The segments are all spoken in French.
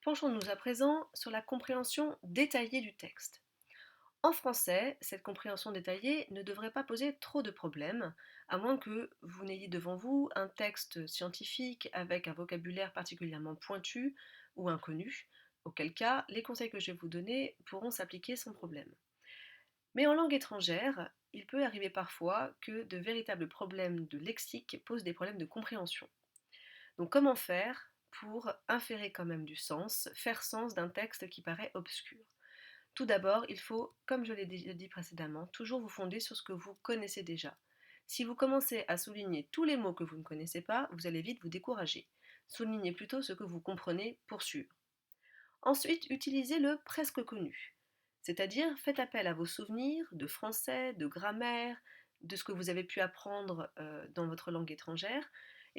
Penchons-nous à présent sur la compréhension détaillée du texte. En français, cette compréhension détaillée ne devrait pas poser trop de problèmes, à moins que vous n'ayez devant vous un texte scientifique avec un vocabulaire particulièrement pointu ou inconnu, auquel cas les conseils que je vais vous donner pourront s'appliquer sans problème. Mais en langue étrangère, il peut arriver parfois que de véritables problèmes de lexique posent des problèmes de compréhension. Donc comment faire pour inférer quand même du sens, faire sens d'un texte qui paraît obscur? Tout d'abord, il faut, comme je l'ai déjà dit précédemment, toujours vous fonder sur ce que vous connaissez déjà. Si vous commencez à souligner tous les mots que vous ne connaissez pas, vous allez vite vous décourager. Soulignez plutôt ce que vous comprenez pour sûr. Ensuite, utilisez le presque connu. C'est-à-dire, faites appel à vos souvenirs de français, de grammaire, de ce que vous avez pu apprendre dans votre langue étrangère,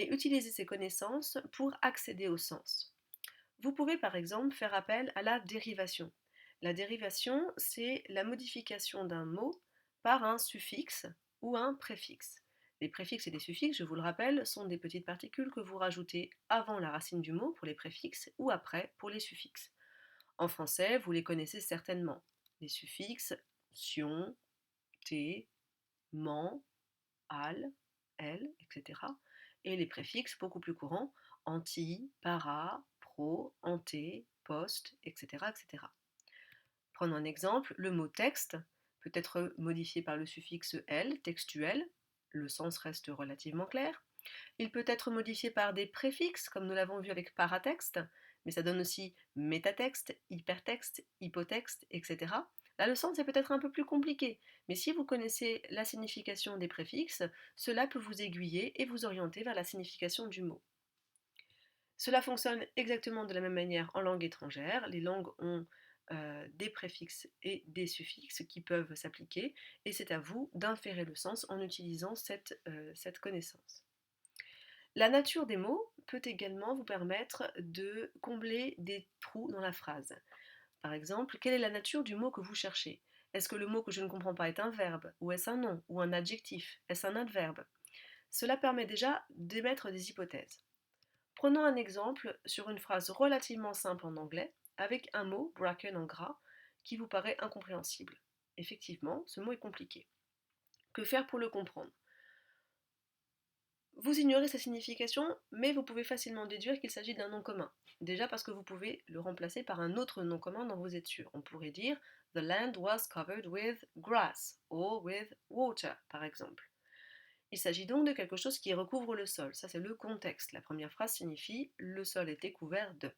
et utilisez ces connaissances pour accéder au sens. Vous pouvez par exemple faire appel à la dérivation. La dérivation, c'est la modification d'un mot par un suffixe ou un préfixe. Les préfixes et les suffixes, je vous le rappelle, sont des petites particules que vous rajoutez avant la racine du mot pour les préfixes ou après pour les suffixes. En français, vous les connaissez certainement. Les suffixes tion, t, man, al, elle, etc. Et les préfixes beaucoup plus courants, anti, para, pro, ante, post, etc., etc. Prenons un exemple, le mot texte peut être modifié par le suffixe l, textuel, le sens reste relativement clair. Il peut être modifié par des préfixes, comme nous l'avons vu avec paratexte, mais ça donne aussi métatexte, hypertexte, hypotexte, etc. Là, le sens est peut-être un peu plus compliqué, mais si vous connaissez la signification des préfixes, cela peut vous aiguiller et vous orienter vers la signification du mot. Cela fonctionne exactement de la même manière en langue étrangère. Les langues ont des préfixes et des suffixes qui peuvent s'appliquer, et c'est à vous d'inférer le sens en utilisant cette connaissance. La nature des mots peut également vous permettre de combler des trous dans la phrase. Par exemple, quelle est la nature du mot que vous cherchez? Est-ce que le mot que je ne comprends pas est un verbe, ou est-ce un nom, ou un adjectif? Est-ce un adverbe? Cela permet déjà d'émettre des hypothèses. Prenons un exemple sur une phrase relativement simple en anglais, avec un mot, bracken en gras, qui vous paraît incompréhensible. Effectivement, ce mot est compliqué. Que faire pour le comprendre? Vous ignorez sa signification, mais vous pouvez facilement déduire qu'il s'agit d'un nom commun. Déjà parce que vous pouvez le remplacer par un autre nom commun dont vous êtes sûr. On pourrait dire The land was covered with grass or with water, par exemple. Il s'agit donc de quelque chose qui recouvre le sol. Ça, c'est le contexte. La première phrase signifie le sol était couvert de.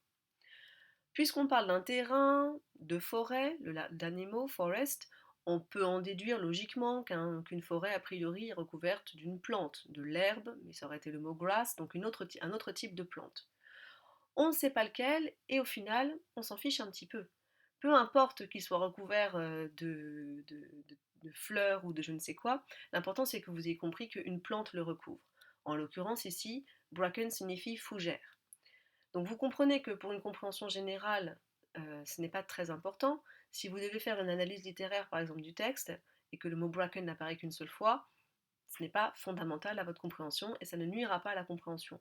Puisqu'on parle d'un terrain, de forêt, d'animaux, forest, on peut en déduire logiquement qu'une forêt a priori est recouverte d'une plante, de l'herbe, mais ça aurait été le mot grass, donc un autre type de plante. On ne sait pas lequel, et au final, on s'en fiche un petit peu. Peu importe qu'il soit recouvert de fleurs ou de je ne sais quoi, l'important c'est que vous ayez compris qu'une plante le recouvre. En l'occurrence ici, bracken signifie fougère. Donc vous comprenez que pour une compréhension générale, ce n'est pas très important. Si vous devez faire une analyse littéraire par exemple du texte, et que le mot bracken n'apparaît qu'une seule fois, ce n'est pas fondamental à votre compréhension et ça ne nuira pas à la compréhension.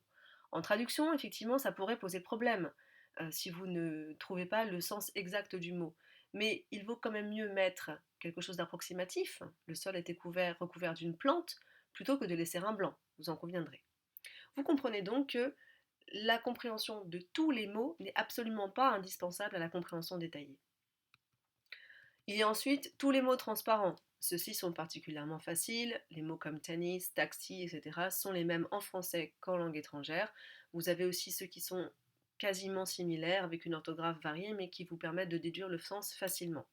En traduction, effectivement, ça pourrait poser problème si vous ne trouvez pas le sens exact du mot. Mais il vaut quand même mieux mettre quelque chose d'approximatif, le sol était recouvert d'une plante, plutôt que de laisser un blanc, vous en conviendrez. Vous comprenez donc que la compréhension de tous les mots n'est absolument pas indispensable à la compréhension détaillée. Il y a ensuite tous les mots transparents. Ceux-ci sont particulièrement faciles. Les mots comme tennis, taxi, etc. sont les mêmes en français qu'en langue étrangère. Vous avez aussi ceux qui sont quasiment similaires avec une orthographe variée mais qui vous permettent de déduire le sens facilement.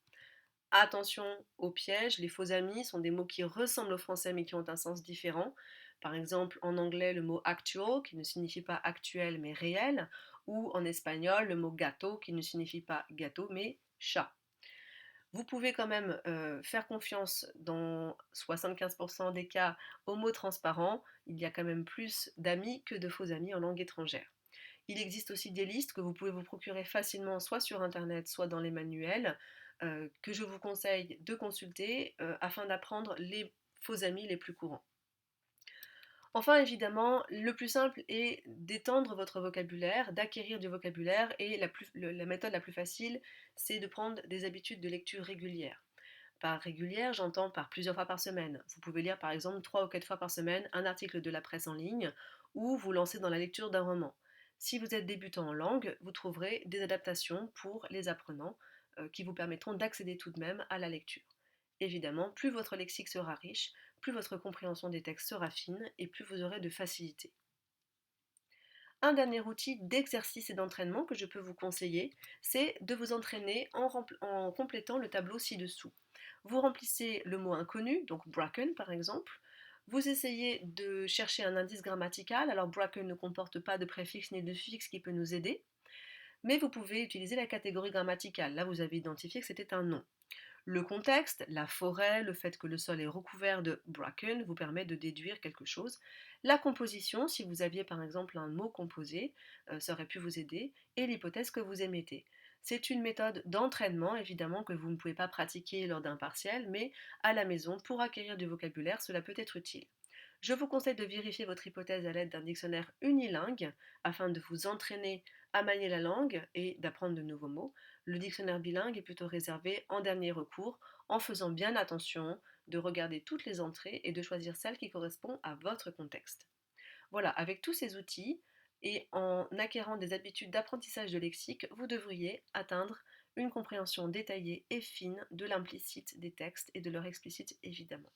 Attention aux pièges, les faux amis sont des mots qui ressemblent au français mais qui ont un sens différent. Par exemple, en anglais, le mot actual qui ne signifie pas actuel mais réel, ou en espagnol, le mot gato qui ne signifie pas gâteau mais chat. Vous pouvez quand même faire confiance dans 75% des cas aux mots transparents. Il y a quand même plus d'amis que de faux amis en langue étrangère. Il existe aussi des listes que vous pouvez vous procurer facilement soit sur internet, soit dans les manuels, que je vous conseille de consulter afin d'apprendre les faux amis les plus courants. Enfin, évidemment, le plus simple est d'étendre votre vocabulaire, d'acquérir du vocabulaire, et la méthode la plus facile, c'est de prendre des habitudes de lecture régulières. Par régulière, j'entends par plusieurs fois par semaine. Vous pouvez lire par exemple 3 ou 4 fois par semaine un article de la presse en ligne ou vous lancer dans la lecture d'un roman. Si vous êtes débutant en langue, vous trouverez des adaptations pour les apprenants qui vous permettront d'accéder tout de même à la lecture. Évidemment, plus votre lexique sera riche, plus votre compréhension des textes sera fine et plus vous aurez de facilité. Un dernier outil d'exercice et d'entraînement que je peux vous conseiller, c'est de vous entraîner en complétant le tableau ci-dessous. Vous remplissez le mot inconnu, donc bracken par exemple. Vous essayez de chercher un indice grammatical. Alors bracken ne comporte pas de préfixe ni de suffixe qui peut nous aider, mais vous pouvez utiliser la catégorie grammaticale. Là, vous avez identifié que c'était un nom. Le contexte, la forêt, le fait que le sol est recouvert de bracken vous permet de déduire quelque chose. La composition, si vous aviez par exemple un mot composé, ça aurait pu vous aider. Et l'hypothèse que vous émettez. C'est une méthode d'entraînement, évidemment, que vous ne pouvez pas pratiquer lors d'un partiel, mais à la maison, pour acquérir du vocabulaire, cela peut être utile. Je vous conseille de vérifier votre hypothèse à l'aide d'un dictionnaire unilingue afin de vous entraîner à manier la langue et d'apprendre de nouveaux mots. Le dictionnaire bilingue est plutôt réservé en dernier recours, en faisant bien attention de regarder toutes les entrées et de choisir celle qui correspond à votre contexte. Voilà, avec tous ces outils et en acquérant des habitudes d'apprentissage de lexique, vous devriez atteindre une compréhension détaillée et fine de l'implicite des textes et de leur explicite évidemment.